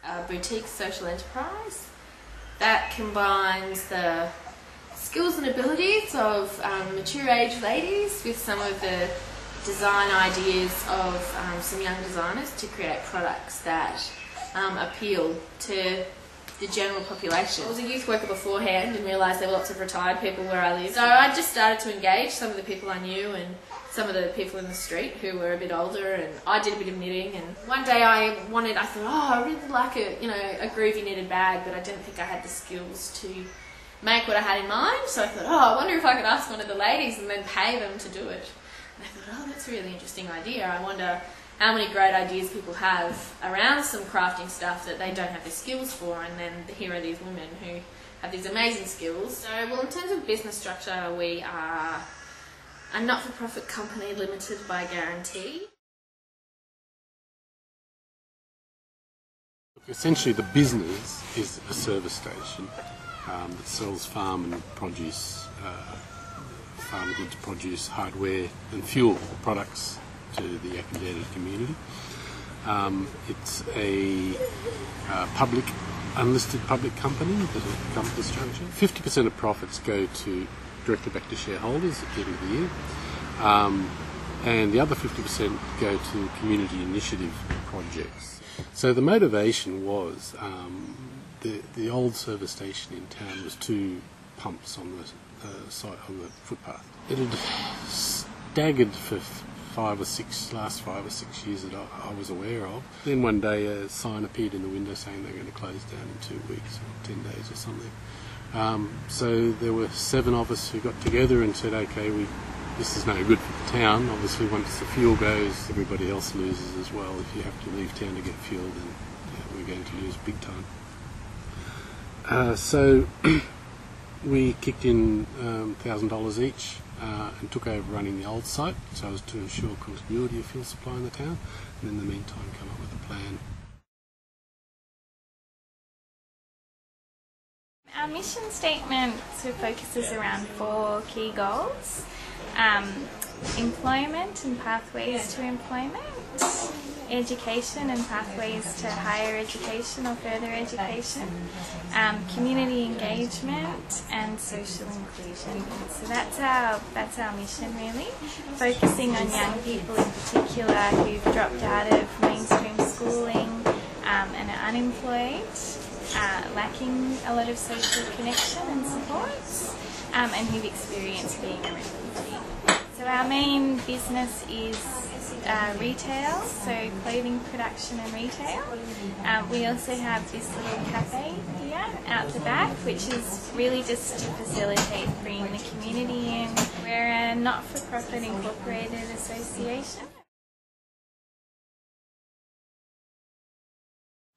a boutique social enterprise that combines the skills and abilities of mature age ladies with some of the design ideas of some young designers to create products that appeal to the general population. I was a youth worker beforehand and realised there were lots of retired people where I live. So I just started to engage some of the people I knew and some of the people in the street who were a bit older, and I did a bit of knitting. And one day I thought, oh, I really like a groovy knitted bag, but I didn't think I had the skills to make what I had in mind. So I thought, oh, I wonder if I could ask one of the ladies and then pay them to do it. And I thought, oh, that's a really interesting idea. I wonder how many great ideas people have around some crafting stuff that they don't have the skills for, and then here are these women who have these amazing skills. So, well, in terms of business structure, we are a not-for-profit company limited by guarantee. Essentially, the business is a service station that sells farm and produce, farm goods, produce, hardware and fuel products to the academic community. It's a public, unlisted public company that has come to this junction. 50% of profits go directly back to shareholders at the end of the year, and the other 50% go to community initiative projects. So the motivation was the old service station in town was 2 pumps on the site on the footpath. It had staggered for last 5 or 6 years that I was aware of. Then one day a sign appeared in the window saying they're going to close down in 2 weeks or 10 days or something. So there were 7 of us who got together and said, okay, this is no good for the town. Obviously once the fuel goes, everybody else loses as well. If you have to leave town to get fuel, then we're going to lose big time. So we kicked in $1,000 each and took over running the old site so as to ensure continuity of fuel supply in the town, and in the meantime come up with a plan. Our mission statement focuses around 4 key goals: employment and pathways to employment, education and pathways to higher education or further education, community engagement and social inclusion. So that's our mission really, focusing on young people in particular who've dropped out of mainstream schooling and are unemployed, lacking a lot of social connection and support, and who've experienced being a refugee. So our main business is retail, so clothing production and retail. We also have this little cafe here out the back, which is really just to facilitate bringing the community in. We're a not-for-profit incorporated association.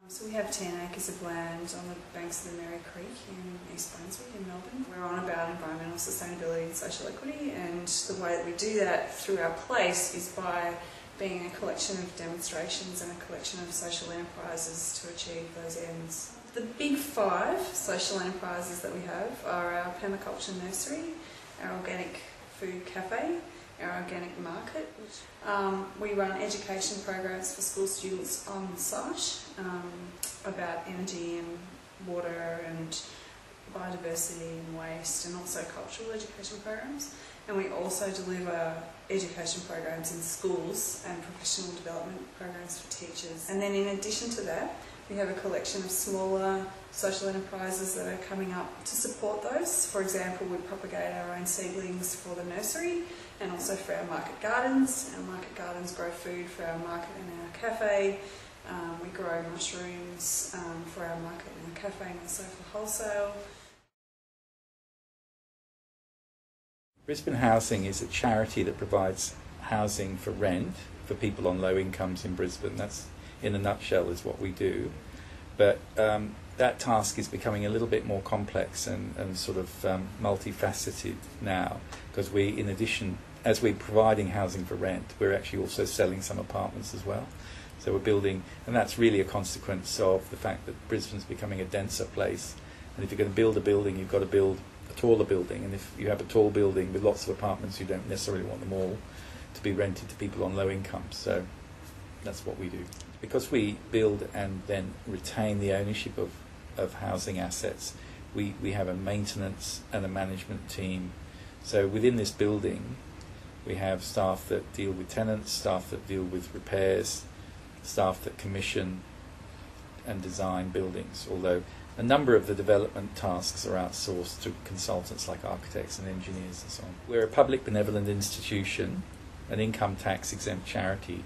So we have 10 acres of land on the banks of the Merri Creek in East Brunswick in Melbourne. We're on about environmental sustainability and social equity, and the way that we do that through our place is by being a collection of demonstrations and a collection of social enterprises to achieve those ends. The big 5 social enterprises that we have are our permaculture nursery, our organic food cafe, our organic market. We run education programs for school students on site about energy and water and biodiversity and waste, and also cultural education programs. And we also deliver education programs in schools and professional development programs for teachers. And then in addition to that, we have a collection of smaller social enterprises that are coming up to support those. For example, we propagate our own seedlings for the nursery and also for our market gardens. Our market gardens grow food for our market and our cafe. We grow mushrooms for our market and our cafe, and also for wholesale. Brisbane Housing is a charity that provides housing for rent for people on low incomes in Brisbane. That's, in a nutshell, is what we do. But that task is becoming a little bit more complex and sort of multifaceted now, because we, in addition, as we're providing housing for rent, we're actually also selling some apartments as well. So we're building, and that's really a consequence of the fact that Brisbane's becoming a denser place. And if you're going to build a building, you've got to build a taller building. And if you have a tall building with lots of apartments, you don't necessarily want them all to be rented to people on low incomes. So That's what we do. Because we build and then retain the ownership of housing assets, we have a maintenance and a management team. So within this building, we have staff that deal with tenants, staff that deal with repairs, staff that commission and design buildings, although a number of the development tasks are outsourced to consultants like architects and engineers and so on. We're a public benevolent institution, an income tax exempt charity,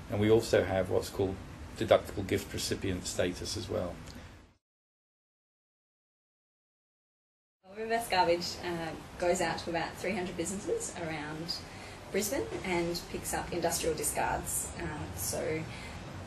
and we also have what's called deductible gift recipient status as well. Reverse Garbage goes out to about 300 businesses around Brisbane and picks up industrial discards. So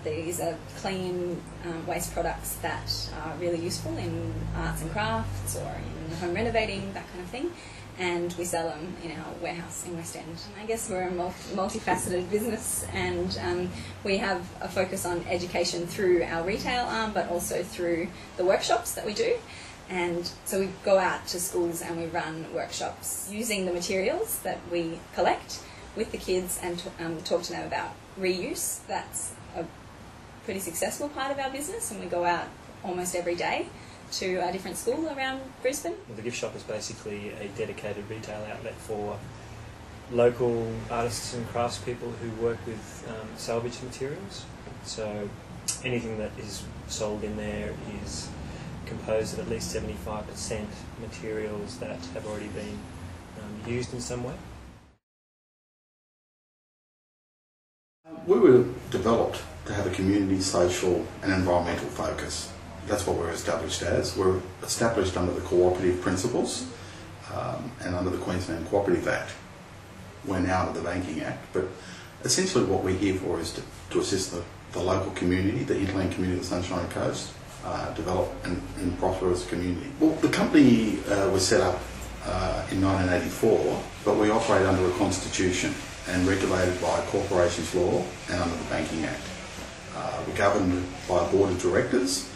these are clean waste products that are really useful in arts and crafts or in home renovating, that kind of thing. And we sell them in our warehouse in West End. I guess we're a multifaceted business, and we have a focus on education through our retail arm, but also through the workshops that we do. And so we go out to schools and we run workshops using the materials that we collect with the kids and talk to them about reuse. That's a pretty successful part of our business, and we go out almost every day to a different school around Brisbane. Well, the gift shop is basically a dedicated retail outlet for local artists and craftspeople who work with salvage materials. So anything that is sold in there is composed of at least 75% materials that have already been used in some way. We were developed to have a community, social and environmental focus. That's what we're established as. We're established under the cooperative principles and under the Queensland Cooperative Act. We're now under the Banking Act, but essentially what we're here for is to assist the local community, the hinterland community of the Sunshine Coast, develop and prosper as a community. Well, the company was set up in 1984, but we operate under a constitution and regulated by corporations law and under the Banking Act. We're governed by a board of directors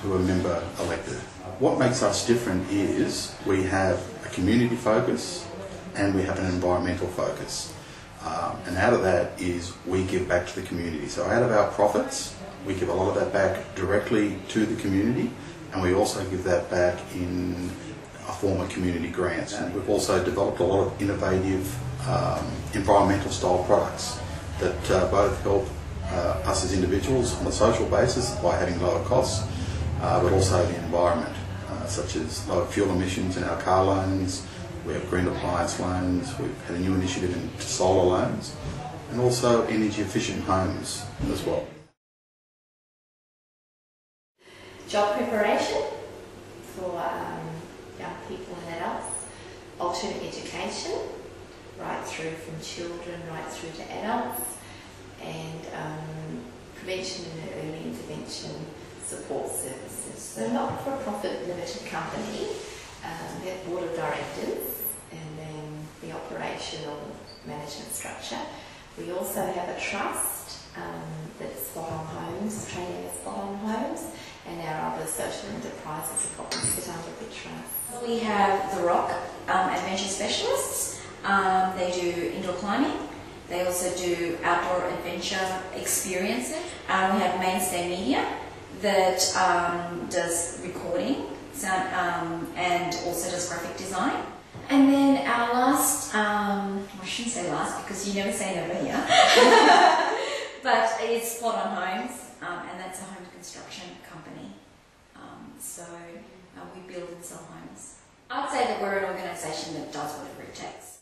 who are member elected. What makes us different is we have a community focus and we have an environmental focus. And out of that is we give back to the community. So out of our profits, we give a lot of that back directly to the community, and we also give that back in a form of community grants. And we've also developed a lot of innovative environmental style products that both help us as individuals on a social basis by having lower costs, but also the environment, such as lower fuel emissions in our car loans. We have green appliance loans. We've had a new initiative into solar loans, and also energy efficient homes as well. Job preparation for young people and adults, alternate education, right through from children right through to adults, and prevention and early intervention support services. So not-for-profit limited company, we have board of directors and then the operational management structure. We also have a trust that's Spot On Homes, training at Spot On Homes, and our other social enterprises are probably sit under the trust. We have The Rock, adventure specialists. They do indoor climbing. They also do outdoor adventure experiences. We have Mainstay Media that does recording and also does graphic design. And then our last, I shouldn't say last because you never say never here, but it's Spot On Homes, and that's a home construction company. So we build and sell homes. I'd say that we're an organisation that does whatever it takes.